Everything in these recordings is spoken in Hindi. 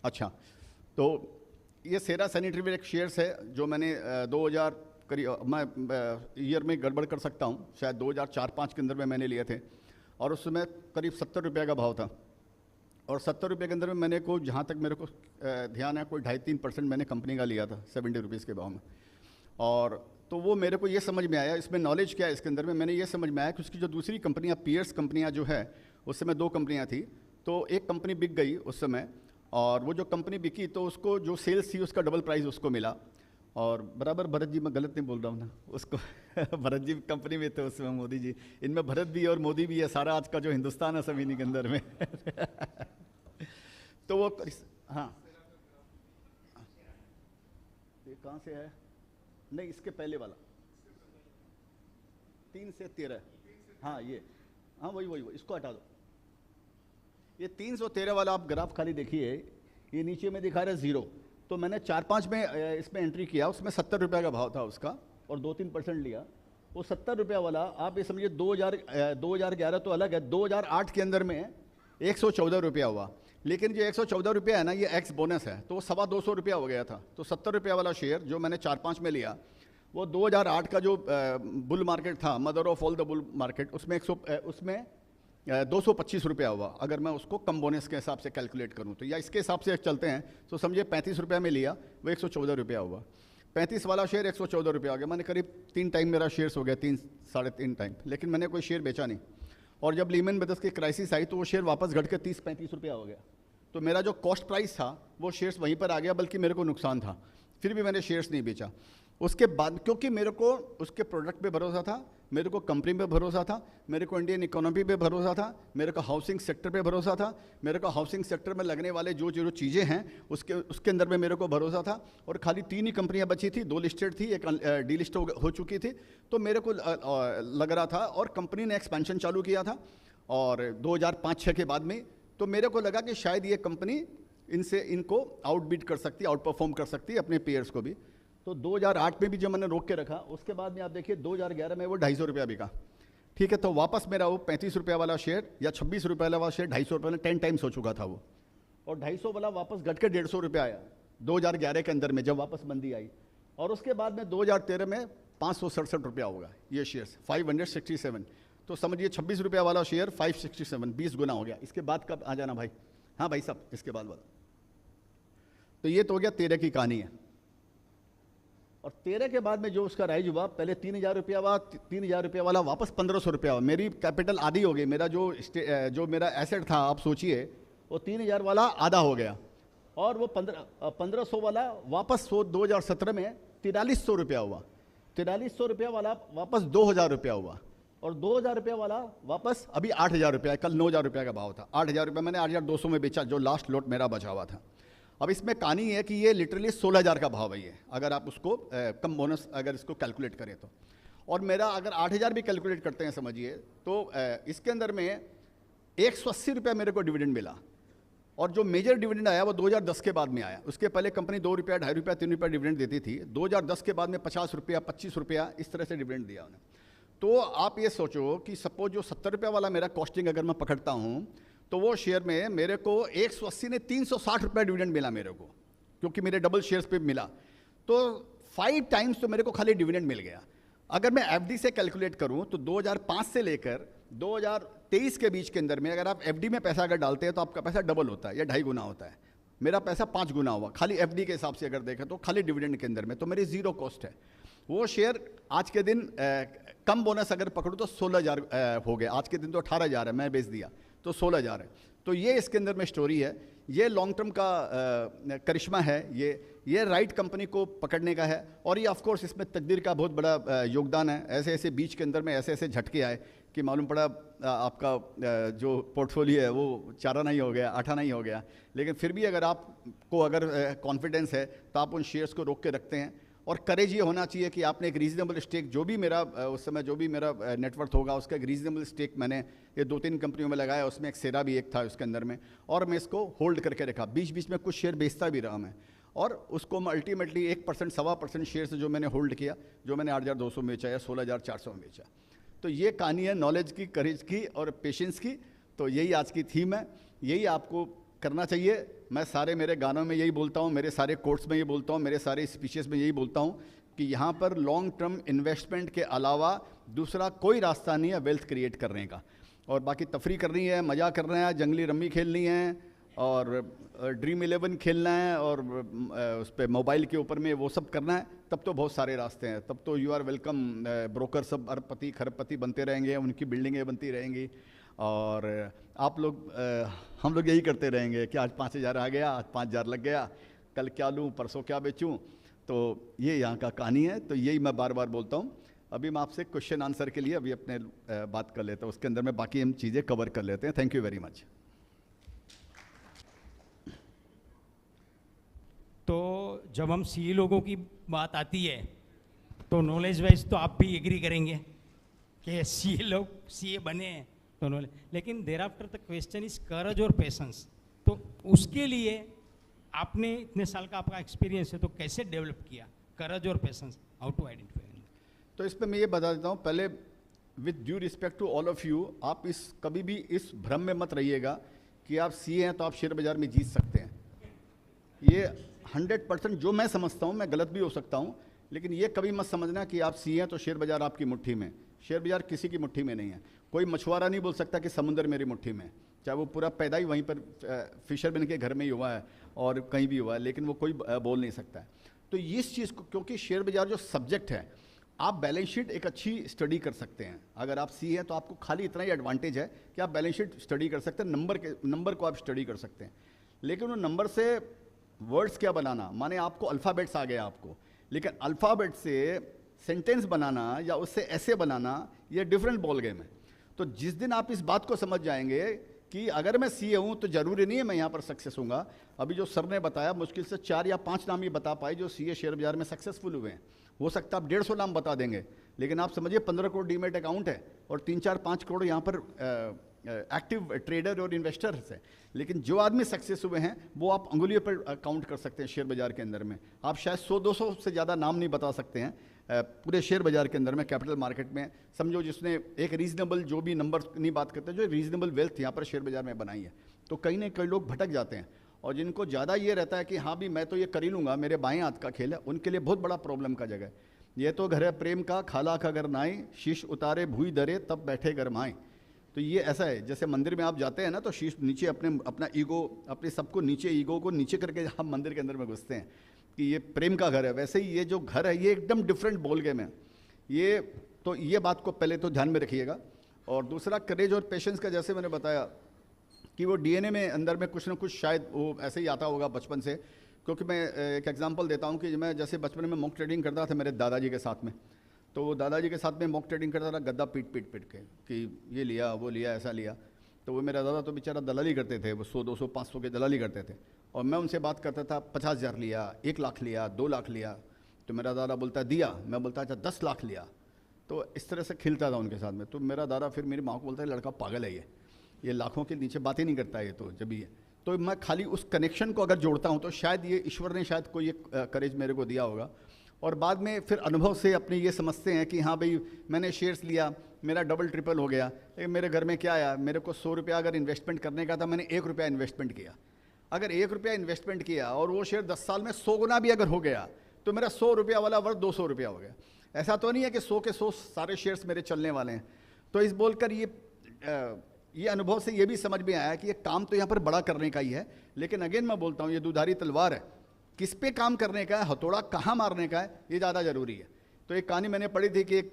अच्छा, तो ये सेरा सैनिटरीवेयर एक शेयर्स है जो मैंने 2000 करीब, मैं ईयर में गड़बड़ कर सकता हूँ, शायद 2004-05 के अंदर में मैंने लिए थे, और उस समय करीब 70 रुपये का भाव था। और 70 रुपये के अंदर में मैंने को, जहाँ तक मेरे को ध्यान है, कोई 2.5-3% मैंने कंपनी का लिया था 70 रुपीज़ के भाव में। और तो वो मेरे को ये समझ में आया, इसमें नॉलेज क्या है इसके अंदर में, मैंने ये समझ में आया कि उसकी जो दूसरी कंपनियाँ, पीयर्स कंपनियाँ जो है, उस समय 2 कंपनियाँ थी, तो एक कंपनी बिक गई उस समय, और वो जो कंपनी बिकी तो उसको जो सेल्स थी उसका डबल प्राइस उसको मिला। और बराबर भरत जी, मैं गलत नहीं बोल रहा हूँ ना उसको भरत जी कंपनी में थे उस समय, मोदी जी, इनमें भरत भी और मोदी भी है, सारा आज का जो हिंदुस्तान है सब इन्हीं के अंदर में तो वो, हाँ, ये कहाँ से है? नहीं, इसके पहले वाला 3 से 13, हाँ ये, हाँ वही, इसको हटा दो। ये 313 वाला आप ग्राफ खाली देखिए, ये नीचे में दिखा रहा है 0, तो मैंने 4-5 में इसमें एंट्री किया, उसमें 70 रुपये का भाव था उसका, और 2-3% लिया। वो 70 रुपये वाला आप ये समझिए 2011 तो अलग है, 2008 के अंदर में 114 रुपया हुआ। लेकिन जो 114 रुपया है ना, ये एक्स बोनस है, तो वो 225 रुपया हो गया था। तो 70 रुपया वाला शेयर जो मैंने 4-5 में लिया, वो 2008 का जो बुल मार्केट था, mother of all the bull market, उसमें 225 रुपया हुआ। अगर मैं उसको कम बोनस के हिसाब से कैलकुलेट करूं तो, या इसके हिसाब से चलते हैं तो समझिए 35 रुपया में लिया, वो 114 रुपया हुआ। 35 वाला शेयर 114 रुपया हो गया, मैंने करीब 3 टाइम मेरा शेयर्स हो गया, 3-3.5 टाइम, लेकिन मैंने कोई शेयर बेचा नहीं। और जब लीमन ब्रदर्स की क्राइसिस आई तो वो शेयर वापस घट के 30-35 रुपया हो गया। तो मेरा जो कॉस्ट प्राइस था वो शेयर्स वहीं पर आ गया, बल्कि मेरे को नुकसान था, फिर भी मैंने शेयर्स नहीं बेचा। उसके बाद क्योंकि मेरे को उसके प्रोडक्ट पे भरोसा था, मेरे को कंपनी पे भरोसा था, मेरे को इंडियन इकोनॉमी पे भरोसा था, मेरे को हाउसिंग सेक्टर पे भरोसा था, मेरे को हाउसिंग सेक्टर में लगने वाले जो चीज़ें हैं उसके अंदर में मेरे को भरोसा था। और खाली 3 ही कंपनियां बची थी, 2 लिस्टेड थी, एक डीलिस्ट हो चुकी थी। तो मेरे को लग रहा था, और कंपनी ने एक्सपेंशन चालू किया था, और 2005-06 के बाद में, तो मेरे को लगा कि शायद ये कंपनी इनको आउटबीट कर सकती है, आउट परफॉर्म कर सकती है अपने पेयर्स को भी। तो 2008 में भी जब मैंने रोक के रखा, उसके बाद में आप देखिए 2011 में वो 250 रुपया बिका, ठीक है। तो वापस मेरा वो 35 रुपया वाला शेयर या 26 रुपये वाला शेयर 250 रुपये में 10 टाइम्स हो चुका था वो, और 250 वाला वापस घट के 150 रुपया आया 2011 के अंदर में, जब वापस मंदी आई। और उसके बाद में 2013 में 567 रुपया होगा ये शेयर्स, 567। तो समझिए 26 रुपया वाला शेयर 567, 20 गुना हो गया। इसके बाद कब आ जाना भाई? हाँ भाई साहब, इसके बाद वाला। तो ये तो हो गया 13 की कहानी है। और 13 के बाद में जो उसका राइज हुआ, पहले 3000 रुपया हुआ, 3000 रुपया वाला वापस 1500 रुपया हुआ। मेरी कैपिटल आधी हो गई, मेरा जो मेरा एसेट था, आप सोचिए, वो 3000 वाला आधा हो गया। और वो 1500 वाला वापस 2017 में 4300 रुपया हुआ, 4300 रुपया वाला वापस 2000 रुपया हुआ, और 2000 रुपया वाला वापस अभी 8000 रुपया, कल 9000 रुपया का भाव था। 8000 रुपया मैंने 8200 में बेचा, जो लास्ट लॉट मेरा बचा हुआ था। अब इसमें कहानी है कि ये लिटरली 16000 का भाव है ये, अगर आप उसको कम बोनस अगर इसको कैलकुलेट करें तो। और मेरा अगर 8000 भी कैलकुलेट करते हैं समझिए, तो इसके अंदर में 180 रुपया मेरे को डिविडेंड मिला। और जो मेजर डिविडेंड आया वो 2010 के बाद में आया। उसके पहले कंपनी 2 रुपया, 2.5 रुपया, 3 रुपया डिविडेंड देती थी। 2010 के बाद में 50 रुपया, 25 रुपया, इस तरह से डिविडेंड दिया उन्हें। तो आप ये सोचो कि सपोज जो 70 रुपया वाला मेरा कॉस्टिंग अगर मैं पकड़ता हूँ, तो वो शेयर में मेरे को 180 ने 360 रुपया डिविडेंड मिला मेरे को, क्योंकि मेरे डबल शेयर्स पे मिला। तो 5 टाइम्स तो मेरे को खाली डिविडेंड मिल गया। अगर मैं एफडी से कैलकुलेट करूं तो 2005 से लेकर 2023 के बीच के अंदर में अगर आप एफडी में पैसा अगर डालते हैं तो आपका पैसा डबल होता है या 2.5 गुना होता है। मेरा पैसा 5 गुना हुआ खाली एफडी के हिसाब से अगर देखें तो, खाली डिविडेंड के अंदर में। तो मेरी 0 कॉस्ट है। वो शेयर आज के दिन कम बोनस अगर पकड़ूँ तो 16000 हो गया। आज के दिन तो 18000 है, मैं बेच दिया तो 16000 है। तो ये इसके अंदर में स्टोरी है। ये लॉन्ग टर्म का करिश्मा है, ये राइट कंपनी को पकड़ने का है। और ये ऑफकोर्स इसमें तकदीर का बहुत बड़ा योगदान है। ऐसे ऐसे बीच के अंदर में ऐसे ऐसे झटके आए कि मालूम पड़ा आपका जो पोर्टफोलियो है वो 4 आना ही हो गया, 8 आना ही हो गया। लेकिन फिर भी अगर आपको अगर कॉन्फिडेंस है तो आप उन शेयर्स को रोक के रखते हैं। और करेज ये होना चाहिए कि आपने एक रीजनेबल स्टेक, जो भी मेरा उस समय जो भी मेरा नेटवर्थ होगा उसका एक रीजनेबल स्टेक मैंने ये 2-3 कंपनियों में लगाया। उसमें एक सेरा भी एक था उसके अंदर में, और मैं इसको होल्ड करके रखा। बीच बीच में कुछ शेयर बेचता भी रहा मैं, और उसको मैं अल्टीमेटली 1%, 1.25% शेयर से जो मैंने होल्ड किया, जो मैंने 8200 में बेचा या 16400 में बेचा। तो ये कहानी है नॉलेज की, करेज की और पेशेंस की। तो यही आज की थीम है, यही आपको करना चाहिए। मैं सारे मेरे गानों में यही बोलता हूँ, मेरे सारे कोट्स में ये बोलता हूँ, मेरे सारे स्पीचेस में यही बोलता हूँ कि यहाँ पर लॉन्ग टर्म इन्वेस्टमेंट के अलावा दूसरा कोई रास्ता नहीं है वेल्थ क्रिएट करने का। और बाकी तफरी करनी है, मज़ा करना है, जंगली रम्मी खेलनी है और ड्रीम 11 खेलना है और उस पर मोबाइल के ऊपर में वो सब करना है, तब तो बहुत सारे रास्ते हैं। तब तो यू आर वेलकम। ब्रोकर सब अरबपति खरबपति बनते रहेंगे, उनकी बिल्डिंगें बनती रहेंगी और आप लोग हम लोग यही करते रहेंगे कि आज 5,000 आ गया, आज 5,000 लग गया, कल क्या लूँ, परसों क्या बेचूँ। तो ये यहाँ का कहानी है। तो यही मैं बार बार बोलता हूँ। अभी मैं आपसे क्वेश्चन आंसर के लिए अभी अपने बात कर लेता हूँ, उसके अंदर में बाकी हम चीज़ें कवर कर लेते हैं। Thank you very much. तो जब हम सीए लोगों की बात आती है तो नॉलेज वाइज तो आप भी एग्री करेंगे कि सीए लोग सीए बने हैं तो नॉलेज, लेकिन there after the question is करेज और पेशेंस। तो उसके लिए आपने इतने साल का आपका एक्सपीरियंस है, तो कैसे डेवलप किया करेज और पेशेंस, हाउ टू आइडेंटिफाई? तो इस पर मैं ये बता देता हूँ, पहले with due respect to all of you, आप कभी भी इस भ्रम में मत रहिएगा कि आप सीए हैं तो आप शेयर बाजार में जीत सकते हैं। ये 100% जो मैं समझता हूँ, मैं गलत भी हो सकता हूँ, लेकिन ये कभी मत समझना कि आप सीए हैं तो शेयर बाजार आपकी मुट्ठी में। शेयर बाजार किसी की मुट्ठी में नहीं है। कोई मछुआरा नहीं बोल सकता कि समुद्र मेरी मुट्ठी में, चाहे वो पूरा पैदा ही वहीं पर फिशरमैन के घर में ही हुआ है और कहीं भी हुआ है, लेकिन वो कोई बोल नहीं सकता है। तो इस चीज़ को, क्योंकि शेयर बाजार जो सब्जेक्ट है, आप बैलेंस शीट एक अच्छी स्टडी कर सकते हैं। अगर आप सी हैं तो आपको खाली इतना ही एडवांटेज है कि आप बैलेंस शीट स्टडी कर सकते हैं, नंबर को आप स्टडी कर सकते हैं। लेकिन वो नंबर से वर्ड्स क्या बनाना, माने आपको अल्फ़ाबेट्स आ गया आपको, लेकिन अल्फ़ाबेट से सेंटेंस बनाना या उससे ऐसे बनाना, ये डिफरेंट बॉल गेम है। तो जिस दिन आप इस बात को समझ जाएंगे कि अगर मैं सीए हूँ तो ज़रूरी नहीं है मैं यहाँ पर सक्सेस होऊंगा। अभी जो सर ने बताया, मुश्किल से 4 या 5 नाम ही बता पाए जो सीए शेयर बाजार में सक्सेसफुल हुए हैं। हो सकता है आप 150 नाम बता देंगे, लेकिन आप समझिए 15 करोड़ डीमेट अकाउंट है और 3-4-5 करोड़ यहाँ पर एक्टिव ट्रेडर और इन्वेस्टर्स हैं। लेकिन जो आदमी सक्सेस हुए हैं वो आप अंगुलियों पर काउंट कर सकते हैं शेयर बाजार के अंदर में। आप शायद 100-200 से ज़्यादा नाम नहीं बता सकते हैं पूरे शेयर बाजार के अंदर में, कैपिटल मार्केट में। समझो जिसने एक रीजनेबल, जो भी नंबर नहीं बात करते, जो रीजनेबल वेल्थ यहाँ पर शेयर बाजार में बनाई है। तो कहीं ना कई लोग भटक जाते हैं और जिनको ज़्यादा ये रहता है कि हाँ भी मैं तो ये कर ही लूँगा, मेरे बाएं हाथ का खेल है, उनके लिए बहुत बड़ा प्रॉब्लम का जगह है। ये तो घर है प्रेम का, खाला का घर नाई, शीश उतारे भूई दरे तब बैठे गरमाए। तो ये ऐसा है, जैसे मंदिर में आप जाते हैं ना तो शीश नीचे, अपना ईगो, अपने सबको नीचे, ईगो को नीचे करके हम मंदिर के अंदर में घुसते हैं कि ये प्रेम का घर है। वैसे ही ये जो घर है ये एकदम डिफरेंट बॉल गेम है ये। तो ये बात को पहले तो ध्यान में रखिएगा। और दूसरा करेज और पेशेंस का, जैसे मैंने बताया कि वो डीएनए में अंदर में कुछ ना कुछ शायद वो ऐसे ही आता होगा बचपन से। क्योंकि मैं एक एग्जांपल देता हूँ कि मैं जैसे बचपन में मॉक ट्रेडिंग करता था मेरे दादाजी के साथ में, तो दादाजी के साथ में मॉक ट्रेडिंग करता था गद्दा पीट के कि ये लिया वो लिया ऐसा लिया। तो वो मेरा दादा तो बेचारा दलाली करते थे, वो 100, 200, 500 के दलाली करते थे। और मैं उनसे बात करता था 50,000 लिया, 1 लाख लिया, 2 लाख लिया। तो मेरा दादा बोलता दिया, मैं बोलता अच्छा 10 लाख लिया। तो इस तरह से खिलता था उनके साथ में। तो मेरा दादा फिर मेरी माँ को बोलता है लड़का पागल है, ये लाखों के नीचे बात ही नहीं करता है, ये तो जब ही है। तो मैं खाली उस कनेक्शन को अगर जोड़ता हूँ तो शायद ये ईश्वर ने शायद कोई एक करेज मेरे को दिया होगा। और बाद में फिर अनुभव से अपने ये समझते हैं कि हाँ भाई मैंने शेयर्स लिया, मेरा डबल ट्रिपल हो गया। लेकिन मेरे घर में क्या आया, मेरे को 100 रुपया अगर इन्वेस्टमेंट करने का था, मैंने 1 रुपया इन्वेस्टमेंट किया। अगर 1 रुपया इन्वेस्टमेंट किया और वो शेयर 10 साल में 100 गुना भी अगर हो गया तो मेरा 100 रुपया वाला वर्थ 200 रुपया हो गया। ऐसा तो नहीं है कि 100 के 100 सारे शेयर्स मेरे चलने वाले हैं। तो इस बोलकर ये अनुभव से ये भी समझ में आया कि ये काम तो यहाँ पर बड़ा करने का ही है। लेकिन अगेन मैं बोलता हूँ ये दुधारी तलवार है, किस पे काम करने का है, हथौड़ा कहाँ मारने का है, ये ज़्यादा ज़रूरी है। तो एक कहानी मैंने पढ़ी थी कि एक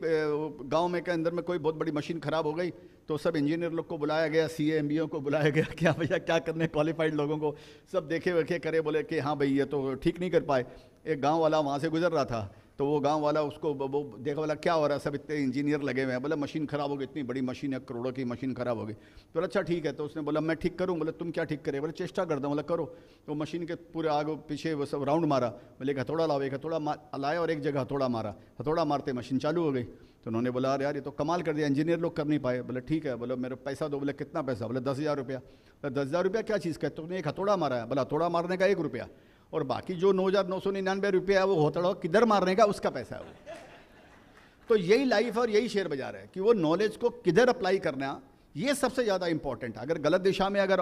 गांव में के अंदर में कोई बहुत बड़ी मशीन ख़राब हो गई, तो सब इंजीनियर लोग को बुलाया गया, सीए एमबीओ को बुलाया गया, क्या भैया क्या करने, क्वालिफाइड लोगों को सब देखे वेखे करे, बोले कि हाँ भाई ये तो ठीक नहीं कर पाए। एक गाँव वाला वहाँ से गुजर रहा था, तो वो गांव वाला उसको वो देखा, बोला क्या हो रहा है, सब इतने इंजीनियर लगे हुए हैं। बोला मशीन ख़राब हो गई, इतनी बड़ी मशीन है, करोड़ों की मशीन ख़राब हो गई। तो अच्छा ठीक है। तो उसने बोला मैं ठीक करूं। बोले तुम क्या ठीक करे, बोले चेष्टा करता हूँ। बोला करो। तो मशीन के पूरे आगे पीछे वो सब राउंड मारा। बोले एक हथौड़ा लाओ, एक हथौड़ा लाया और एक जगह हथौड़ा मारा। हथौड़ा मारते मशीन चालू हो गई। तो उन्होंने बोला अरे यार ये तो कमाल कर दिया, इंजीनियर लोग कर नहीं पाए। बोले ठीक है। बोले मेरे पैसा दो। बोले कितना पैसा। बोले 10,000 रुपया। 10,000 रुपया क्या चीज़ का, तुमने एक हथौड़ा मारा है। बोला हथौड़ा मारने का 1 रुपया, और बाकी जो 9,999 रुपया है वो हथौड़ा किधर मारने का उसका पैसा है वो। तो यही लाइफ और यही शेयर बाजार है कि वो नॉलेज को किधर अप्लाई करना, ये सबसे ज़्यादा इंपॉर्टेंट है। अगर गलत दिशा में अगर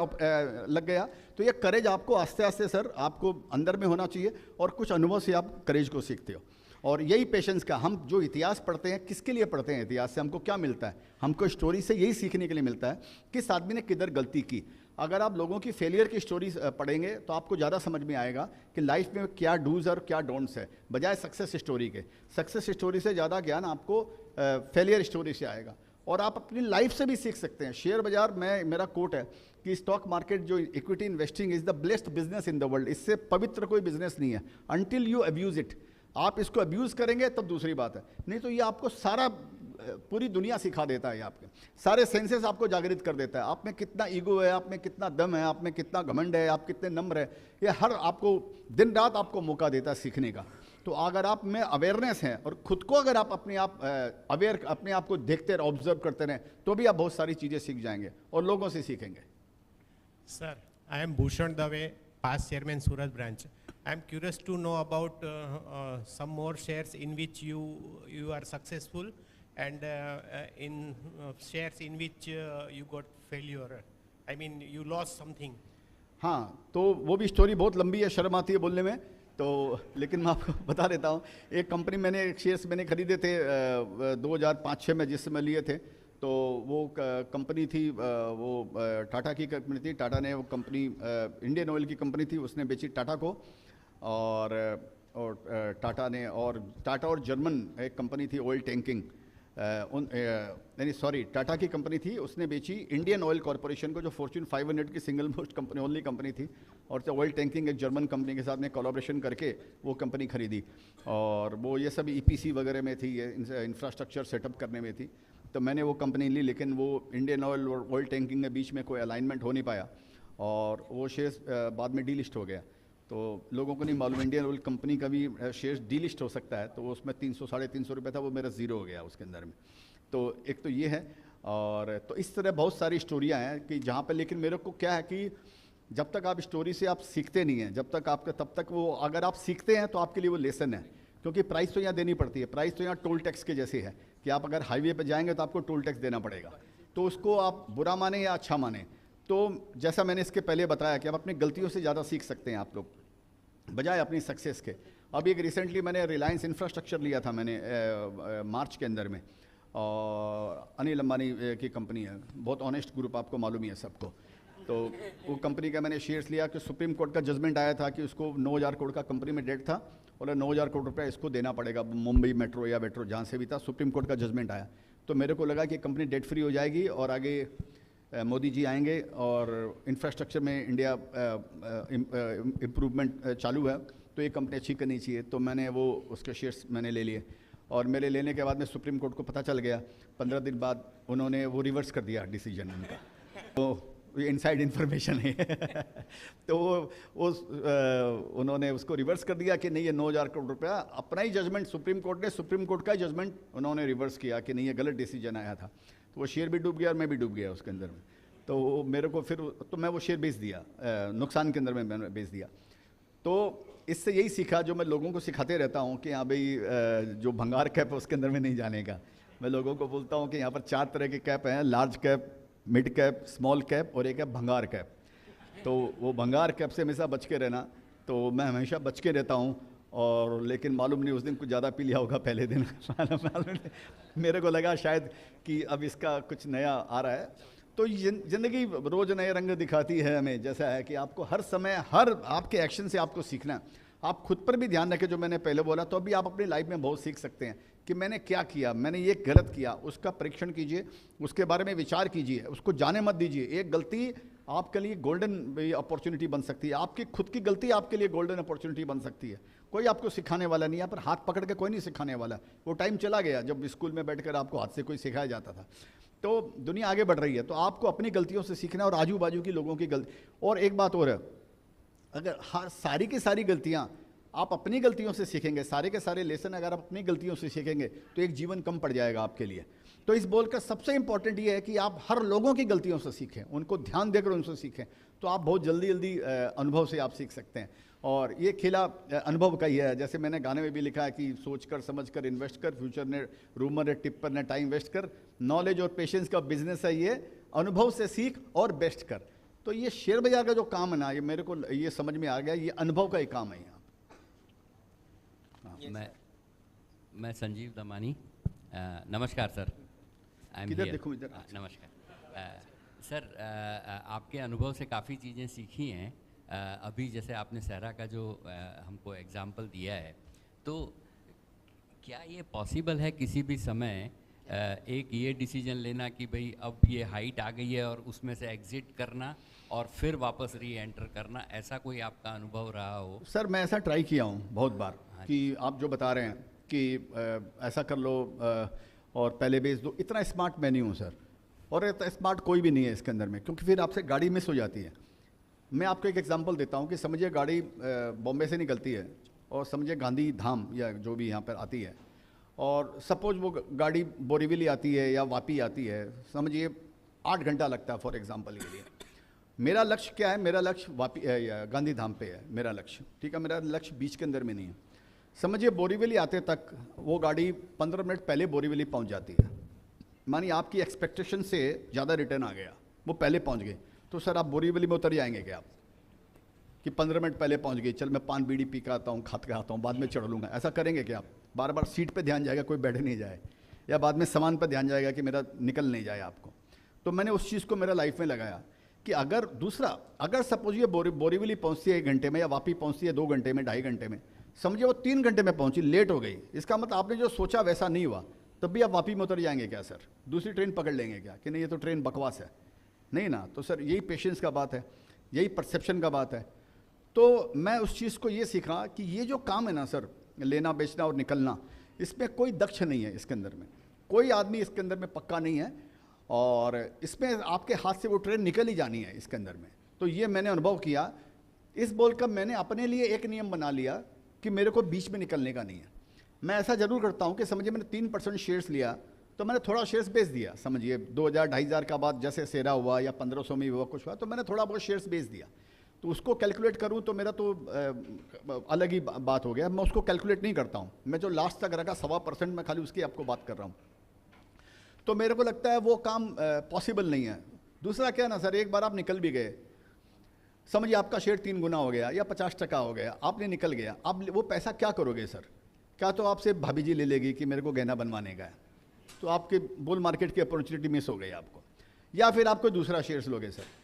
लग गया तो ये करेज आपको आस्ते आस्ते सर आपको अंदर में होना चाहिए, और कुछ अनुभव से आप करेज को सीखते हो। और यही पेशेंस का, हम जो इतिहास पढ़ते हैं किसके लिए पढ़ते हैं, इतिहास से हमको क्या मिलता है? हमको स्टोरी से यही सीखने के लिए मिलता है किस आदमी ने किधर गलती की। अगर आप लोगों की फेलियर की स्टोरी पढ़ेंगे तो आपको ज़्यादा समझ में आएगा कि लाइफ में क्या डूज और क्या डोंट्स है, बजाय सक्सेस स्टोरी के। सक्सेस स्टोरी से ज़्यादा ज्ञान आपको फेलियर स्टोरी से आएगा, और आप अपनी लाइफ से भी सीख सकते हैं। शेयर बाजार में मेरा कोट है कि स्टॉक मार्केट जो equity investing is the best business in the world. इससे पवित्र कोई बिजनेस नहीं है अनटिल यू अब्यूज इट। आप इसको अब्यूज़ करेंगे तब दूसरी बात है, नहीं तो ये आपको सारा पूरी दुनिया सिखा देता है। ये आपके सारे सेंसेस आपको जागृत कर देता है। आप में कितना ईगो है, आप में कितना दम है, आप में कितना घमंड है, आप कितने नम्र है, ये हर आपको दिन रात आपको मौका देता है सीखने का। तो अगर आप में अवेयरनेस है और खुद को अगर आप अपने आप अवेयर अपने आप को देखते रहे, ऑब्जर्व करते रहें, तो भी आप बहुत सारी चीज़ें सीख जाएंगे और लोगों से सीखेंगे। Sir, I am Bhushan Dave, past chairman Surat branch. I am curious to know about some more shares in which you are successful, and in shares in which you got failure. I mean, you lost something. हाँ, तो वो भी स्टोरी बहुत लंबी है, शर्म आती है बोलने में, तो लेकिन मैं आपको बता देता हूँ। एक कंपनी शेयर्स मैंने खरीदे थे 2005-06 में, जिस समय लिए थे, तो वो कंपनी थी, वो टाटा की कंपनी थी। टाटा ने वो कंपनी इंडियन ऑयल की कंपनी थी, उसने बेची टाटा को, और टाटा और जर्मन एक कंपनी थी ऑयल टैंकिंग, टाटा की कंपनी थी, उसने बेची इंडियन ऑयल कॉरपोरेशन को, जो फॉर्च्यून 500 की single most company only company थी, और तो ऑयल टैंकिंग एक जर्मन कंपनी के साथ में कोलैबोरेशन करके वो कंपनी खरीदी, और वो ये सब ईपीसी वगैरह में थी, ये इंफ्रास्ट्रक्चर सेटअप करने में थी। तो मैंने वो कंपनी ली, लेकिन वो इंडियन ऑयल और ऑयल टैंकिंग के बीच में कोई अलाइनमेंट हो नहीं पाया, और वो शेयर्स बाद में डीलिस्ट हो गया। तो लोगों को नहीं मालूम इंडियन ऑयल कंपनी का भी शेयर्स डीलिस्ट हो सकता है, तो वो उसमें 300-350 रुपये था, वो मेरा ज़ीरो हो गया उसके अंदर में। तो एक तो ये है, और तो इस तरह बहुत सारी स्टोरियाँ हैं कि जहाँ पर, लेकिन मेरे को क्या है कि जब तक आप स्टोरी से आप सीखते नहीं हैं, जब तक आपका, तब तक वो, अगर आप सीखते हैं तो आपके लिए वो लेसन है, क्योंकि प्राइस तो यहाँ देनी पड़ती है। प्राइस तो यहाँ टोल टैक्स के जैसे है कि आप अगर हाईवे पर जाएंगे तो आपको टोल टैक्स देना पड़ेगा, तो उसको आप बुरा माने या अच्छा माने। तो जैसा मैंने इसके पहले बताया कि आप अपनी गलतियों से ज़्यादा सीख सकते हैं आप लोग, बजाय अपनी सक्सेस के। अभी एक रिसेंटली मैंने रिलायंस इंफ्रास्ट्रक्चर लिया था मैंने मार्च के अंदर में, और अनिल अंबानी की कंपनी है, बहुत ऑनेस्ट ग्रुप, आपको मालूम ही है सबको। तो वो कंपनी का मैंने शेयर्स लिया कि सुप्रीम कोर्ट का जजमेंट आया था कि उसको 9,000 करोड़ का कंपनी में डेट था, और 9,000 करोड़ रुपया इसको देना पड़ेगा, मुंबई मेट्रो या मेट्रो जहाँ से भी था, सुप्रीम कोर्ट का जजमेंट आया। तो मेरे को लगा कि कंपनी डेट फ्री हो जाएगी और आगे मोदी जी आएंगे और इंफ्रास्ट्रक्चर में इंडिया इम्प्रूवमेंट चालू है, तो ये कंपनी अच्छी करनी चाहिए। तो मैंने वो उसके शेयर्स मैंने ले लिए, और मेरे लेने के बाद में सुप्रीम कोर्ट को पता चल गया, 15 दिन बाद उन्होंने वो रिवर्स कर दिया डिसीजन उनका। तो ये इनसाइड इन्फॉर्मेशन है तो उन्होंने उसको रिवर्स कर दिया कि नहीं, ये 9,000 करोड़ रुपया, अपना ही जजमेंट सुप्रीम कोर्ट का जजमेंट उन्होंने रिवर्स किया कि नहीं, ये गलत डिसीजन आया था। तो वो शेयर भी डूब गया और मैं भी डूब गया उसके अंदर में। तो मेरे को फिर, तो मैं वो शेयर बेच दिया, नुकसान के अंदर में मैंने बेच दिया। तो इससे यही सीखा, जो मैं लोगों को सिखाते रहता हूँ कि हाँ भाई, जो भंगार कैप है उसके अंदर में नहीं जाने का। मैं लोगों को बोलता हूँ कि यहाँ पर 4 तरह के कैप हैं, large cap, mid cap, small cap, और एक है भंगार कैप। तो वो भंगार कैप से हमेशा बच के रहना, तो मैं हमेशा बच के रहता हूँ। और लेकिन मालूम नहीं, उस दिन कुछ ज़्यादा पी लिया होगा पहले दिन मेरे को लगा शायद कि अब इसका कुछ नया आ रहा है। तो ज़िंदगी रोज़ नए रंग दिखाती है हमें, जैसा है कि आपको हर समय, हर आपके एक्शन से आपको सीखना है। आप खुद पर भी ध्यान रखें, जो मैंने पहले बोला, तो अभी आप अपनी लाइफ में बहुत सीख सकते हैं कि मैंने क्या किया, मैंने ये गलत किया, उसका परीक्षण कीजिए, उसके बारे में विचार कीजिए, उसको जाने मत दीजिए। एक गलती आपके लिए गोल्डन अपॉर्चुनिटी बन सकती है, आपकी खुद की गलती आपके लिए गोल्डन अपॉर्चुनिटी बन सकती है। कोई आपको सिखाने वाला नहीं, यहाँ पर हाथ पकड़ के कोई नहीं सिखाने वाला। वो टाइम चला गया जब स्कूल में बैठकर आपको हाथ से कोई सिखाया जाता था। तो दुनिया आगे बढ़ रही है, तो आपको अपनी गलतियों से सीखना और आजू बाजू की लोगों की गलती। और एक बात और है, अगर सारी की सारी गलतियाँ आप अपनी गलतियों से सीखेंगे, सारे के सारे लेसन अगर आप अपनी गलतियों से सीखेंगे, तो एक जीवन कम पड़ जाएगा आपके लिए। तो इस बोल का सबसे इंपॉर्टेंट ये है कि आप हर लोगों की गलतियों से सीखें, उनको ध्यान देकर उनसे सीखें, तो आप बहुत जल्दी अनुभव से आप सीख सकते हैं। और ये खेला अनुभव का ही है। जैसे मैंने गाने में भी लिखा है कि सोच कर समझ कर इन्वेस्ट कर, फ्यूचर ने रूमर है टिप्पर ने टाइम वेस्ट कर, नॉलेज और पेशेंस का बिजनेस है ये, अनुभव से सीख और बेस्ट कर। तो ये शेयर बाजार का जो काम है ना, ये मेरे को ये समझ में आ गया, ये अनुभव का ही काम है यहाँ। मैं संजीव दमानी। नमस्कार सर। किधर देखूं? इधर। नमस्कार सर। आपके अनुभव से काफ़ी चीज़ें सीखी हैं। अभी जैसे आपने सहरा का जो हमको एग्जाम्पल दिया है, तो क्या ये पॉसिबल है किसी भी समय एक ये डिसीजन लेना कि भाई अब ये हाइट आ गई है और उसमें से एग्जिट करना और फिर वापस री एंटर करना, ऐसा कोई आपका अनुभव रहा हो? सर मैं ऐसा ट्राई किया हूँ बहुत बार कि आप जो बता रहे हैं कि ऐसा कर लो और पहले बेच दो, इतना स्मार्ट मैं नहीं हूँ सर, और इतना स्मार्ट कोई भी नहीं है इसके अंदर में, क्योंकि फिर आपसे गाड़ी मिस हो जाती है। मैं आपको एक एग्जांपल देता हूँ कि समझिए गाड़ी बॉम्बे से निकलती है और समझिए गांधी धाम या जो भी यहाँ पर आती है, और सपोज वो गाड़ी बोरीवली आती है या वापी आती है, समझिए 8 घंटा लगता है फॉर एग्जांपल के लिए। मेरा लक्ष्य क्या है? मेरा लक्ष्य वापी गांधी धाम पे है मेरा लक्ष्य, ठीक है। मेरा लक्ष्य बीच के अंदर में नहीं है। समझिए बोरीवली आते तक वो गाड़ी 15 मिनट पहले बोरीवली पहुंच जाती है। मानिए आपकी एक्सपेक्टेशन से ज़्यादा रिटर्न आ गया, वो पहले पहुंच गए, तो सर आप बोरीवली में उतर जाएंगे क्या आप कि 15 मिनट पहले पहुंच गई, चल मैं पान बीड़ी पी के आता हूँ, खा के आता हूँ, बाद में चढ़ लूँगा? ऐसा करेंगे क्या आप? बार बार सीट पे ध्यान जाएगा, कोई बैठ नहीं जाए, या बाद में सामान पर ध्यान जाएगा कि मेरा निकल नहीं जाए आपको। तो मैंने उस चीज़ को मेरा लाइफ में लगाया कि अगर सपोज ये बोरीवली पहुँचती है 1 घंटे में, या वापी पहुँचती है 2 घंटे में, 2.5 घंटे में, समझिए वो 3 घंटे में पहुँची, लेट हो गई, इसका मतलब आपने जो सोचा वैसा नहीं हुआ, तब भी आप वापी में उतर जाएंगे क्या सर? दूसरी ट्रेन पकड़ लेंगे क्या कि नहीं ये तो ट्रेन बकवास है? नहीं ना। तो सर यही पेशेंस का बात है, यही परसेप्शन का बात है। तो मैं उस चीज़ को ये सीखा कि ये जो काम है ना सर, लेना बेचना और निकलना, इसमें कोई दक्ष नहीं है इसके अंदर में, कोई आदमी इसके अंदर में पक्का नहीं है, और इसमें आपके हाथ से वो ट्रेन निकल ही जानी है इसके अंदर में। तो ये मैंने अनुभव किया। इस बोल कर मैंने अपने लिए एक नियम बना लिया कि मेरे को बीच में निकलने का नहीं है। मैं ऐसा ज़रूर करता हूँ कि समझिए मैंने 3% शेयर्स लिया, तो मैंने थोड़ा शेयर्स बेच दिया। समझिए 2000 2,500 का बाद जैसे सेरा हुआ या 1500 में हुआ कुछ हुआ, तो मैंने थोड़ा बहुत शेयर्स बेच दिया। तो उसको कैलकुलेट करूँ तो मेरा तो अलग ही बात हो गया। मैं उसको कैलकुलेट नहीं करता हूँ, मैं जो लास्ट तक रखा 1.25%, मैं खाली उसकी आपको बात कर रहा हूँ। तो मेरे को लगता है वो काम पॉसिबल नहीं है। दूसरा क्या है ना सर, एक बार आप निकल भी गए, समझिए आपका शेयर 3 गुना हो गया या 50% हो गया, आपने निकल गया, आप वो पैसा क्या करोगे सर? क्या तो आपसे भाभी जी ले लेगी कि मेरे को गहना बनवाने का है, तो आपके बुल मार्केट की अपॉर्चुनिटी मिस हो गई आपको, या फिर आप कोई दूसरा शेयर्स लोगे सर।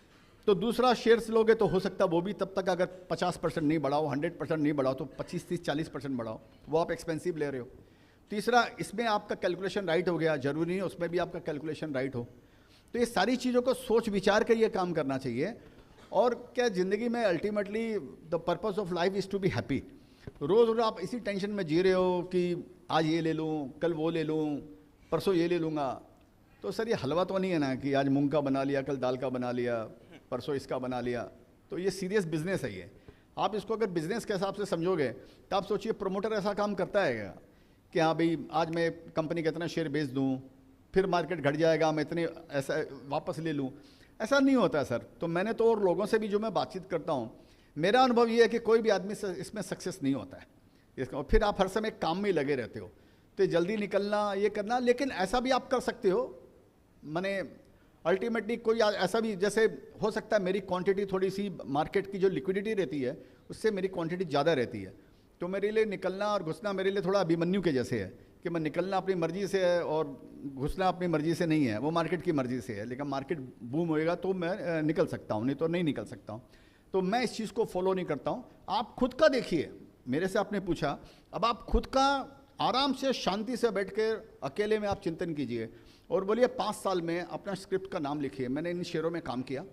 तो दूसरा शेयर्स लोगे तो हो सकता है वो भी तब तक अगर 50% नहीं बढ़ाओ, 100% नहीं बढ़ाओ, तो 25, 30, 40% बढ़ाओ, वो आप एक्सपेंसिव ले रहे हो। तीसरा, इसमें आपका कैलकुलेशन राइट हो गया, जरूरी नहीं उसमें भी आपका कैलकुलेशन राइट हो। तो ये सारी चीज़ों को सोच विचार कर ये काम करना चाहिए। और क्या ज़िंदगी में ultimately the purpose of life is to be happy. रोज़ रोज़ आप इसी टेंशन में जी रहे हो कि आज ये ले लूँ, कल वो ले लूँ, परसों ये ले लूँगा, तो सर ये हलवा तो नहीं है ना कि आज मूंग का बना लिया, कल दाल का बना लिया, परसों इसका बना लिया। तो ये सीरियस बिजनेस है ये। आप इसको अगर बिजनेस के हिसाब से समझोगे तो आप सोचिए प्रोमोटर ऐसा काम करता है क्या कि हाँ भाई आज मैं कंपनी का इतना शेयर बेच दूँ, फिर मार्केट घट जाएगा, मैं इतने ऐसा वापस ले लूँ? ऐसा नहीं होता है सर। तो मैंने तो और लोगों से भी जो मैं बातचीत करता हूँ, मेरा अनुभव ये है कि कोई भी आदमी इसमें सक्सेस नहीं होता है इसका। फिर आप हर समय काम में ही लगे रहते हो, तो जल्दी निकलना ये करना। लेकिन ऐसा भी आप कर सकते हो, मैंने अल्टीमेटली कोई ऐसा भी, जैसे हो सकता है मेरी क्वांटिटी थोड़ी सी मार्केट की जो लिक्विडिटी रहती है उससे मेरी क्वांटिटी ज़्यादा रहती है, तो मेरे लिए निकलना और घुसना मेरे लिए थोड़ा अभिमन्यु के जैसे है कि मैं निकलना अपनी मर्जी से है और घुसना अपनी मर्जी से नहीं है, वो मार्केट की मर्जी से है। लेकिन मार्केट बूम होएगा तो मैं निकल सकता हूँ, नहीं तो नहीं निकल सकता हूँ। तो मैं इस चीज़ को फॉलो नहीं करता हूँ। आप खुद का देखिए, मेरे से आपने पूछा, अब आप खुद का आराम से शांति से बैठ कर अकेले में आप चिंतन कीजिए और बोलिए 5 साल में अपना स्क्रिप्ट का नाम लिखिए, मैंने इन शेयरों में काम किया,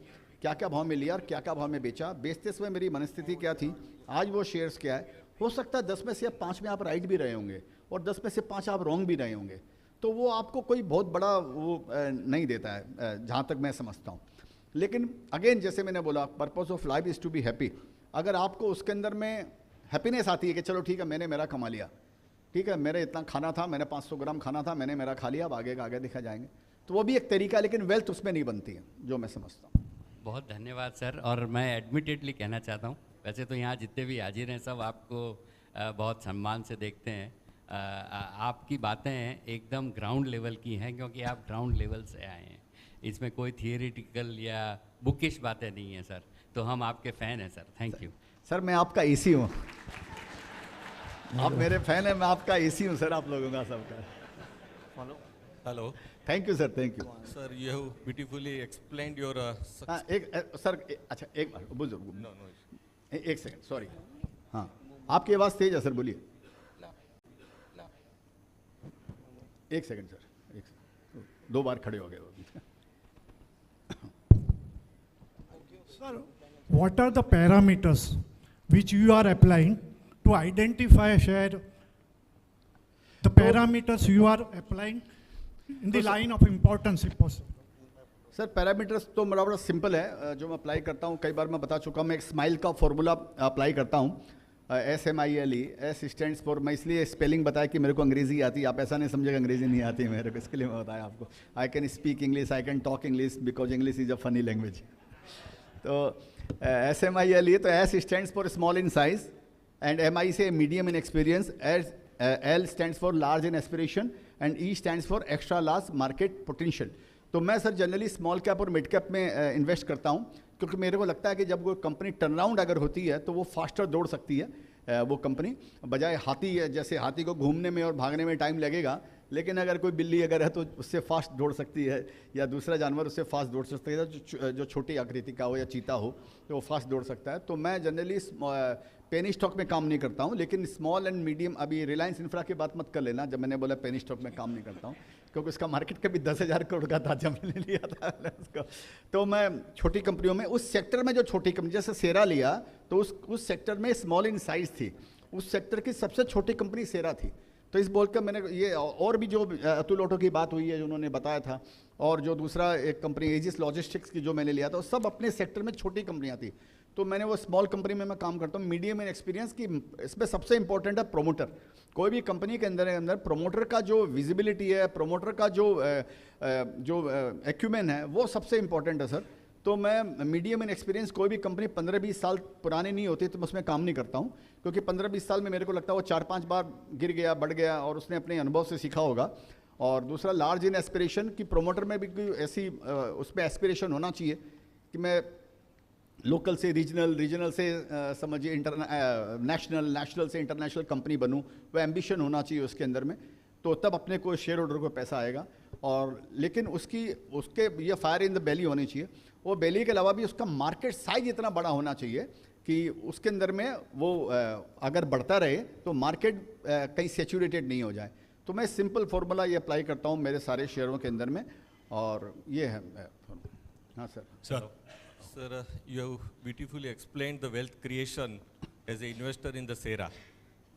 क्या क्या भाव में लिया और क्या क्या भाव में बेचा, बेचते समय मेरी मनस्थिति क्या थी, आज वो शेयर्स क्या है। हो सकता है 10 में से 5 में आप राइट भी रहे होंगे और 10 में से 5 आप रॉन्ग भी रहे होंगे, तो वो आपको कोई बहुत बड़ा वो नहीं देता है जहाँ तक मैं समझता हूँ। लेकिन अगेन जैसे मैंने बोला, purpose of life is to be happy. अगर आपको उसके अंदर में हैप्पीनेस आती है कि चलो ठीक है मैंने मेरा कमा लिया, ठीक है मेरे इतना खाना था, मैंने 500 ग्राम खाना था, मैंने मेरा खा लिया, अब आगे का आगे दिखा जाएंगे, तो वो भी एक तरीका है। लेकिन वेल्थ उसमें नहीं बनती है, जो मैं समझता हूँ। बहुत धन्यवाद सर। और मैं एडमिटेडली कहना चाहता हूँ, वैसे तो यहाँ जितने भी हाजिर हैं सब आपको बहुत सम्मान से देखते हैं। आपकी बातें एकदम ग्राउंड लेवल की हैं क्योंकि आप ग्राउंड लेवल से आए हैं। इसमें कोई थियरिटिकल या बुकिश बातें नहीं है सर। तो हम आपके फ़ैन हैं सर, थैंक यू। सर मैं आपका एसी हूँ, आप मेरे फैन हैं, मैं आपका एसी हूँ सर, आप लोगों का सबका। Hello, thank you sir, thank you. sir. You have beautifully explained your हाँ सर अच्छा एक बार बुजुर्ग, No, no. एक सेकंड सॉरी। हाँ आपकी आवाज़ तेज है सर, बोलिए। एक सेकंड सर, एक सेकंड, 2 बार खड़े हो गए। Sir, what are the parameters which you are applying to identify a share? The parameters you are applying in the line of importance, if possible. Sir parameters तो मेरा बड़ा सिंपल है, जो मैं अप्लाई करता हूँ, कई बार मैं बता चुका हूँ, मैं एक स्माइल का फॉर्मूला अप्लाई करता हूँ, SMILE, एस स्टैंड्स फॉर, मैं इसलिए स्पेलिंग बताया कि मेरे को अंग्रेज़ी आती है, आप ऐसा नहीं समझेगा अंग्रेज़ी नहीं आती मेरे को, इसके लिए मैं बताया आपको। I can speak English, I can talk English, because English is a funny language. तो SMILE, तो S stands for small in size, and MI से medium in experience, L stands for large in aspiration, and E stands for extra large market potential. तो मैं सर जनरली स्मॉल कैप और मिड कैप में इन्वेस्ट करता हूँ, क्योंकि मेरे को लगता है कि जब कोई कंपनी टर्नराउंड अगर होती है तो वो फास्टर दौड़ सकती है वो कंपनी, बजाय हाथी है, जैसे हाथी को घूमने में और भागने में टाइम लगेगा, लेकिन अगर कोई बिल्ली अगर है तो उससे फास्ट दौड़ सकती है, या दूसरा जानवर उससे फास्ट दौड़ सकता है, जो छोटी आकृति का हो या चीता हो तो वो फास्ट दौड़ सकता है। तो मैं जनरली पेनी स्टॉक में काम नहीं करता हूँ, लेकिन स्मॉल एंड मीडियम, अभी रिलायंस इंफ्रा की बात मत कर लेना, जब मैंने बोला पेनी स्टॉक में काम नहीं करता हूँ, क्योंकि उसका मार्केट कभी 10,000 करोड़ का था जब मैंने लिया था उसका। तो मैं छोटी कंपनियों में, उस सेक्टर में जो छोटी कंपनी, जैसे सेरा लिया तो उस सेक्टर में स्मॉल इन साइज थी, उस सेक्टर की सबसे छोटी कंपनी सेरा थी। तो इस बोल कर मैंने ये, और भी जो अतुल ऑटो की बात हुई है जो उन्होंने बताया था, और जो दूसरा एक कंपनी एजिस लॉजिस्टिक्स की जो मैंने लिया था, वो सब अपने सेक्टर में छोटी कंपनियां थी। तो मैंने वो स्मॉल कंपनी में मैं काम करता हूँ, मीडियम इन एक्सपीरियंस की। इसमें सबसे इंपॉर्टेंट है प्रोमोटर। कोई भी कंपनी के अंदर प्रोमोटर का जो विजिबिलिटी है, प्रोमोटर का जो एक्यूमेन है, वो सबसे इंपॉर्टेंट है सर। तो मैं मीडियम इन एक्सपीरियंस, कोई भी कंपनी 15-20 साल पुरानी नहीं होती तो मैं उसमें काम नहीं करता हूँ, क्योंकि 15-20 साल में मेरे को लगता है वो 4-5 बार गिर गया, बढ़ गया, और उसने अपने अनुभव से सीखा होगा। और दूसरा लार्ज इन एस्पिरेशन की, प्रोमोटर में भी कोई ऐसी उसमें एस्पिरेशन होना चाहिए कि मैं लोकल से रीजनल से समझिए नेशनल से इंटरनेशनल कंपनी बनूं, वो एम्बिशन होना चाहिए उसके अंदर में, तो तब अपने को शेयर होल्डर को पैसा आएगा। और लेकिन उसके ये फायर इन द बेली होनी चाहिए। वो बेली के अलावा भी उसका मार्केट साइज इतना बड़ा होना चाहिए कि उसके अंदर में वो अगर बढ़ता रहे तो मार्केट कहीं सेचुरेटेड नहीं हो जाए। तो मैं सिंपल फार्मूला ये अप्लाई करता हूँ मेरे सारे शेयरों के अंदर में, और ये है। हाँ sir. Sir, you have beautifully explained the wealth creation as an investor in the SERA.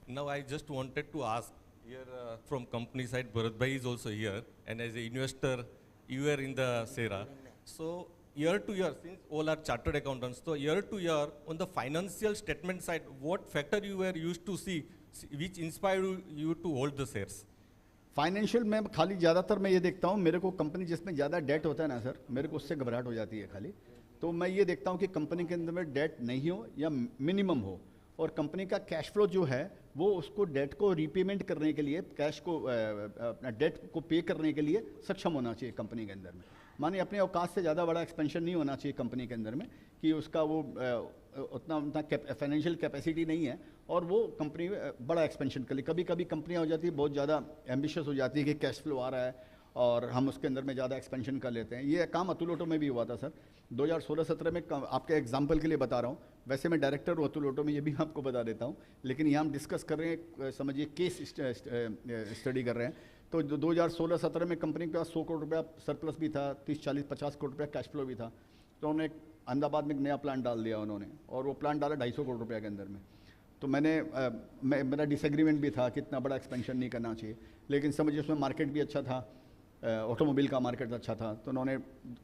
Now, I just wanted to ask here from company side, Bharat Bhai is also here, and as an investor, you are in the SERA. So, year to year, since all are chartered accountants, so year to year, on the financial statement side, what factor you were used to see which inspired you to hold the shares? Financial में खाली ज़्यादातर मैं ये देखता हूँ, मेरे को कंपनी जिसमें ज़्यादा डेट होता है ना सर, मेरे को उससे घबराहट हो जाती है खाली। तो मैं ये देखता हूँ कि कंपनी के अंदर में डेट नहीं हो या मिनिमम हो, और कंपनी का कैश फ्लो जो है वो उसको डेट को रीपेमेंट करने के लिए, कैश को अपना डेट को पे करने के लिए सक्षम होना चाहिए कंपनी के अंदर में। मानिए अपने औकात से ज़्यादा बड़ा एक्सपेंशन नहीं होना चाहिए कंपनी के अंदर में, कि उसका वो उतना फाइनेंशियल कैपेसिटी नहीं है और वो कंपनी बड़ा एक्सपेंशन कर ले। कभी कभी कंपनियाँ हो जाती है बहुत ज़्यादा एम्बिशियस हो जाती है कि कैश फ्लो आ रहा है और हम उसके अंदर में ज़्यादा एक्सपेंशन कर लेते हैं। ये काम अतुल ऑटो में भी हुआ था सर, 2016-17 में। आपके एग्जांपल के लिए बता रहा हूँ, वैसे मैं डायरेक्टर हूँ अतुल ऑटो में, ये भी मैं आपको बता देता हूँ, लेकिन यहाँ हम डिस्कस कर रहे हैं, समझिए केस स्टडी कर रहे हैं। तो 2016-17 में कंपनी के पास 100 करोड़ रुपया सरप्लस भी था, 30-40-50 करोड़ रुपया कैश फ्लो भी था। तो उन्होंने अहमदाबाद में एक नया प्लांट डाल दिया उन्होंने, और वो प्लांट डाला 250 करोड़ रुपया के अंदर में। तो मेरा डिसएग्रीमेंट भी था कि इतना बड़ा एक्सपेंशन नहीं करना चाहिए, लेकिन समझिए उसमें मार्केट भी अच्छा था, ऑटोमोबाइल का मार्केट अच्छा था, तो उन्होंने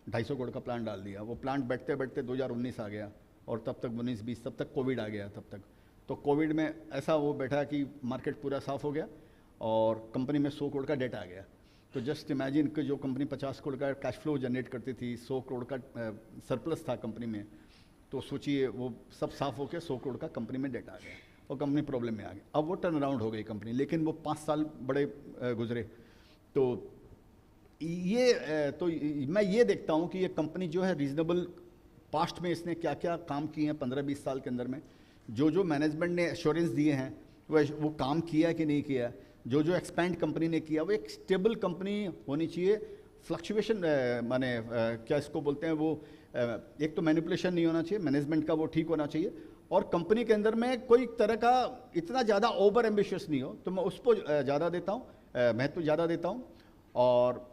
250 करोड़ का प्लान डाल दिया। वो प्लांट बैठते बैठते 2019 आ गया, और तब तक 19-20 तब तक कोविड आ गया तब तक। तो कोविड में ऐसा वो बैठा कि मार्केट पूरा साफ़ हो गया और कंपनी में 100 करोड़ का डेट आ गया। तो जस्ट इमेजिन कि जो कंपनी 50 करोड़ का कैश फ्लो जनरेट करती थी, 100 करोड़ का सरप्लस था कंपनी में, तो सोचिए वो सब साफ़ होकर 100 करोड़ का कंपनी में डेट आ गया और कंपनी प्रॉब्लम में आ गई। अब वो टर्न अराउंड हो गई कंपनी, लेकिन वो 5 साल बड़े गुजरे। तो तो मैं ये देखता हूँ कि ये कंपनी जो है रीजनेबल, पास्ट में इसने क्या क्या काम किए हैं 15-20 साल के अंदर में, जो मैनेजमेंट ने एश्योरेंस दिए हैं वो काम किया है कि नहीं किया है, जो एक्सपैंड कंपनी ने किया, वो एक स्टेबल कंपनी होनी चाहिए। फ्लक्चुएशन माने क्या इसको बोलते हैं, वो एक तो मैनिपुलेशन नहीं होना चाहिए, मैनेजमेंट का वो ठीक होना चाहिए, और कंपनी के अंदर में कोई तरह का इतना ज़्यादा ओवर एम्बिशियस नहीं हो, तो मैं उसको ज़्यादा देता हूँ, महत्व ज़्यादा देता हूँ। और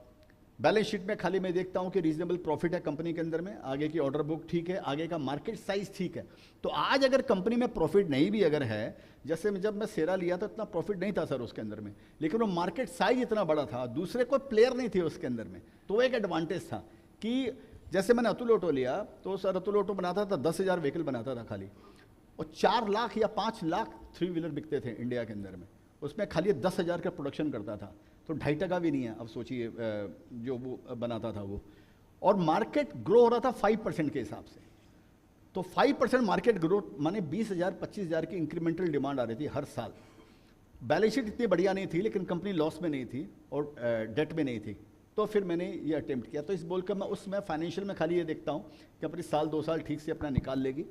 बैलेंस शीट में खाली मैं देखता हूँ कि रीजनेबल प्रॉफिट है कंपनी के अंदर में, आगे की ऑर्डर बुक ठीक है, आगे का मार्केट साइज ठीक है। तो आज अगर कंपनी में प्रॉफिट नहीं भी अगर है, जैसे जब मैं सेरा लिया था इतना प्रॉफिट नहीं था सर उसके अंदर में, लेकिन वो मार्केट साइज इतना बड़ा था, दूसरे कोई प्लेयर नहीं थे उसके अंदर में, तो वो एक एडवांटेज था। कि जैसे मैंने अतुल ऑटो लिया, तो सर अतुल ऑटो बनाता था 10,000 व्हीकल बनाता था खाली, और 4 लाख या 5 लाख 3 व्हीलर बिकते थे इंडिया के अंदर में, उसमें खाली 10,000 का प्रोडक्शन करता था, तो 2.5% भी नहीं है। अब सोचिए जो वो बनाता था वो, और मार्केट ग्रो हो रहा था 5% के हिसाब से, तो 5% मार्केट ग्रोथ माने 20,000-25,000 की इंक्रीमेंटल डिमांड आ रही थी हर साल। बैलेंस शीट इतनी बढ़िया नहीं थी, लेकिन कंपनी लॉस में नहीं थी और डेट में नहीं थी, तो फिर मैंने ये अटेम्प्ट किया। तो इस बोल कर मैं उसमें फाइनेंशियल में खाली ये देखता हूँ कि अपनी साल 2 साल ठीक से अपना निकाल लेगी,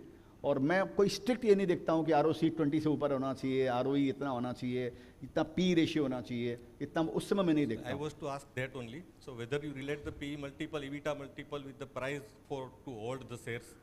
और मैं कोई स्ट्रिक्ट ये नहीं देखता हूँ कि ROC 20 से ऊपर होना चाहिए, ROE इतना होना चाहिए, इतना P रेशियो होना चाहिए, इतना उस समय मैं नहीं देखता I हूँ। was to ask that only. So whether you relate the PE multiple, EBITDA multiple with the price for to hold the shares,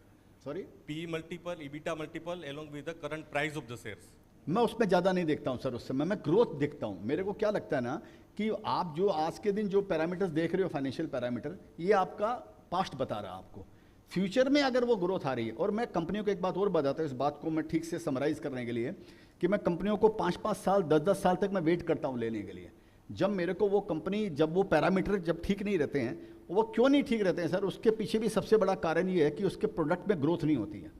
sorry, PE multiple, EBITDA multiple along with the current price of the shares. मैं उसमें ज़्यादा नहीं देखता हूँ सर, उस समय मैं ग्रोथ देखता हूँ। मेरे को क्या लगता है ना कि आप जो आज के दिन जो पैरामीटर्स देख रहे हो, फाइनेंशियल पैरामीटर, ये आपका पास्ट बता रहा है आपको, फ्यूचर में अगर वो ग्रोथ आ रही है। और मैं कंपनियों को एक बात और बताता हूँ, इस बात को मैं ठीक से समराइज करने के लिए, कि मैं कंपनियों को 5-5 साल 10-10 साल तक मैं वेट करता हूँ लेने के लिए। जब मेरे को वो कंपनी, जब वो पैरामीटर जब ठीक नहीं रहते हैं, वो क्यों नहीं ठीक रहते हैं सर, उसके पीछे भी सबसे बड़ा कारण ये है कि उसके प्रोडक्ट में ग्रोथ नहीं होती है।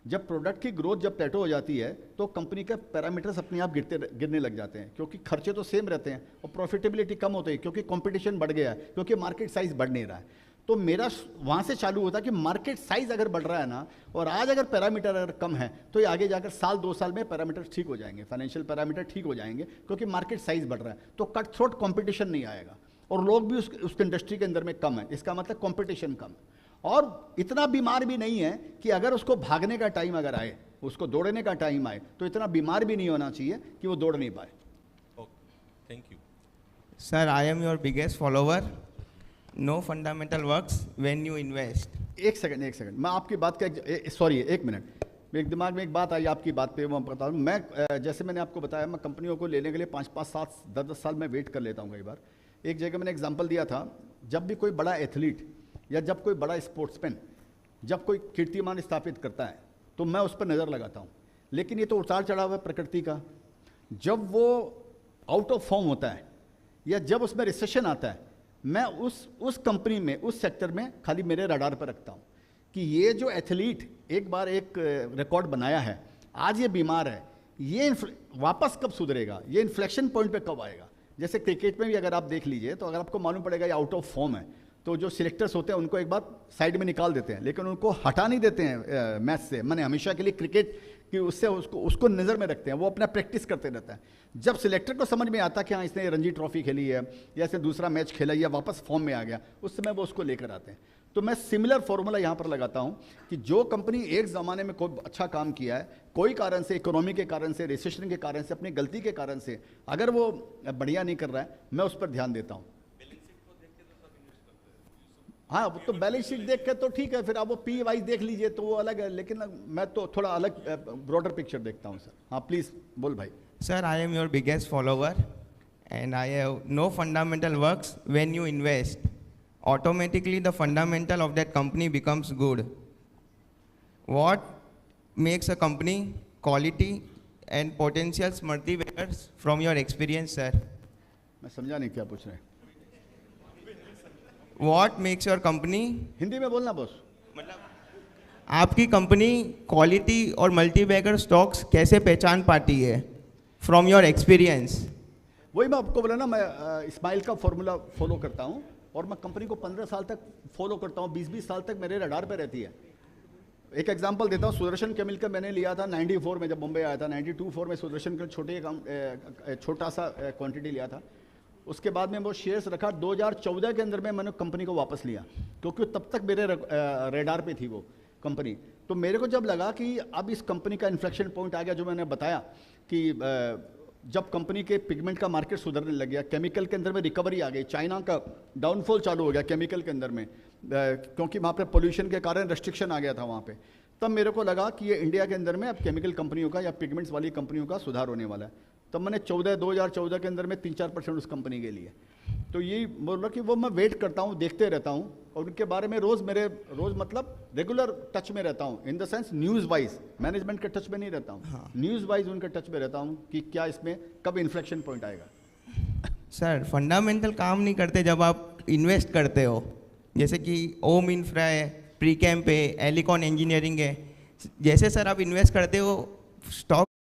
जब प्रोडक्ट की ग्रोथ जब प्लेटो हो जाती है, तो कंपनी के पैरामीटर्स अपने आप गिरने लग जाते हैं, क्योंकि खर्चे तो सेम रहते हैं और प्रॉफिटेबिलिटी कम होती है, क्योंकि कंपटीशन बढ़ गया है, क्योंकि मार्केट साइज बढ़ नहीं रहा है। तो मेरा वहाँ से चालू होता है कि मार्केट साइज अगर बढ़ रहा है ना, और आज अगर पैरामीटर अगर कम है, तो ये आगे जाकर साल 2 साल में पैरामीटर ठीक हो जाएंगे, फाइनेंशियल पैरामीटर ठीक हो जाएंगे, क्योंकि मार्केट साइज बढ़ रहा है, तो कट थ्रोट कॉम्पिटिशन नहीं आएगा, और लोग भी उस इंडस्ट्री के अंदर में कम है, इसका मतलब कॉम्पिटिशन कम है। और इतना बीमार भी नहीं है कि अगर उसको भागने का टाइम अगर आए, उसको दौड़ने का टाइम आए, तो इतना बीमार भी नहीं होना चाहिए कि वो दौड़ नहीं पाए। Okay, thank you. Sir, I am your biggest follower. No fundamental works when you invest. एक सेकंड, मैं आपकी बात का सॉरी, 1 मिनट, मेरे दिमाग में एक बात आई आपकी बात पे, मैं बता दूँ। मैं जैसे मैंने आपको बताया, मैं कंपनियों को लेने के लिए 5-5 साल 10-10 साल में वेट कर लेता हूँ कई बार। एक जगह मैंने एग्जांपल दिया था, जब भी कोई बड़ा एथलीट या जब कोई बड़ा स्पोर्ट्समैन जब कोई कीर्तिमान स्थापित करता है, तो मैं उस पर नज़र लगाता हूँ। लेकिन ये तो उतार चढ़ाव है प्रकृति का, जब वो आउट ऑफ फॉर्म होता है या जब उसमें रिसेशन आता है, मैं उस कंपनी में, उस सेक्टर में खाली मेरे रडार पर रखता हूँ कि ये जो एथलीट एक बार एक रिकॉर्ड बनाया है, आज ये बीमार है, ये वापस कब सुधरेगा, ये इन्फ्लेक्शन पॉइंट पे कब आएगा। जैसे क्रिकेट में भी अगर आप देख लीजिए, तो अगर आपको मालूम पड़ेगा ये आउट ऑफ फॉर्म है, तो जो सिलेक्टर्स होते हैं उनको एक बार साइड में निकाल देते हैं, लेकिन उनको हटा नहीं देते हैं मैच से, मैंने हमेशा के लिए क्रिकेट कि उससे उसको नज़र में रखते हैं, वो अपना प्रैक्टिस करते रहता है। जब सिलेक्टर को समझ में आता कि हाँ इसने रणजी ट्रॉफी खेली है या इसने दूसरा मैच खेला या वापस फॉर्म में आ गया, उस समय वो उसको लेकर आते हैं। तो मैं सिमिलर फॉर्मूला यहाँ पर लगाता हूँ कि जो कंपनी एक ज़माने में कोई अच्छा काम किया है, कोई कारण से, इकोनॉमी के कारण से, रिसेशन के कारण से, अपनी गलती के कारण से अगर वो बढ़िया नहीं कर रहा है, मैं उस पर ध्यान देता हूँ। हाँ, वो तो बैलेंस शीट देख के तो ठीक है, फिर आप वो पी वाइज देख लीजिए तो वो अलग है, लेकिन मैं तो थोड़ा अलग ब्रॉडर पिक्चर देखता हूँ सर। हाँ प्लीज़ बोल भाई। Sir, I am your biggest follower and I have no fundamental works when you invest. Automatically the fundamental of that company becomes good. What makes a company quality and potential multi-baggers from your experience, sir? मैं समझा नहीं क्या पूछ रहे हैं। What makes your company, Hindi में बोलना बॉस। आपकी कंपनी क्वालिटी और मल्टी-बैगर स्टॉक्स कैसे पहचान पाती है फ्रॉम योर एक्सपीरियंस? वही मैं आपको बोला ना, मैं इस्माइल का फॉर्मूला फॉलो करता हूँ और मैं कंपनी को 15 साल तक फॉलो करता हूँ, 20-20 साल तक मेरे रडार पे रहती है। एक एग्जांपल देता हूँ, सुदर्शन केमिकल मैंने लिया था 94 में, जब मुंबई आया था 92-4 में सुदर्शन का छोटा सा क्वांटिटी लिया था, उसके बाद में वो शेयर्स रखा। 2014 के अंदर में मैंने कंपनी को वापस लिया, क्योंकि तब तक मेरे रेडार पे थी वो कंपनी। तो मेरे को जब लगा कि अब इस कंपनी का इन्फ्लेक्शन पॉइंट आ गया, जो मैंने बताया कि जब कंपनी के पिगमेंट का मार्केट सुधरने लग गया, केमिकल के अंदर में रिकवरी आ गई, चाइना का डाउनफॉल चालू हो गया केमिकल के अंदर में, क्योंकि वहाँ पे पोल्यूशन के कारण रेस्ट्रिक्शन आ गया था वहाँ पे। तब मेरे को लगा कि ये इंडिया के अंदर में अब केमिकल कंपनियों का या पिगमेंट्स वाली कंपनियों का सुधार होने वाला है। तब मैंने 2014 के अंदर में 3-4% उस कंपनी के लिए। तो यही बोल रहा कि वो मैं वेट करता हूँ, देखते रहता हूँ, और उनके बारे में रोज़ मतलब रेगुलर टच में रहता हूँ, in the sense news wise, management के टच में नहीं रहता हूँ, हाँ। न्यूज़ वाइज उनके टच में रहता हूँ कि क्या इसमें कब इन्फ्लेक्शन पॉइंट आएगा। सर फंडामेंटल काम नहीं करते जब आप इन्वेस्ट करते हो, जैसे कि ओम इंफ्रा है, प्री कैम्प है, एलिकॉन इंजीनियरिंग है, जैसे सर आप इन्वेस्ट करते हो स्टॉक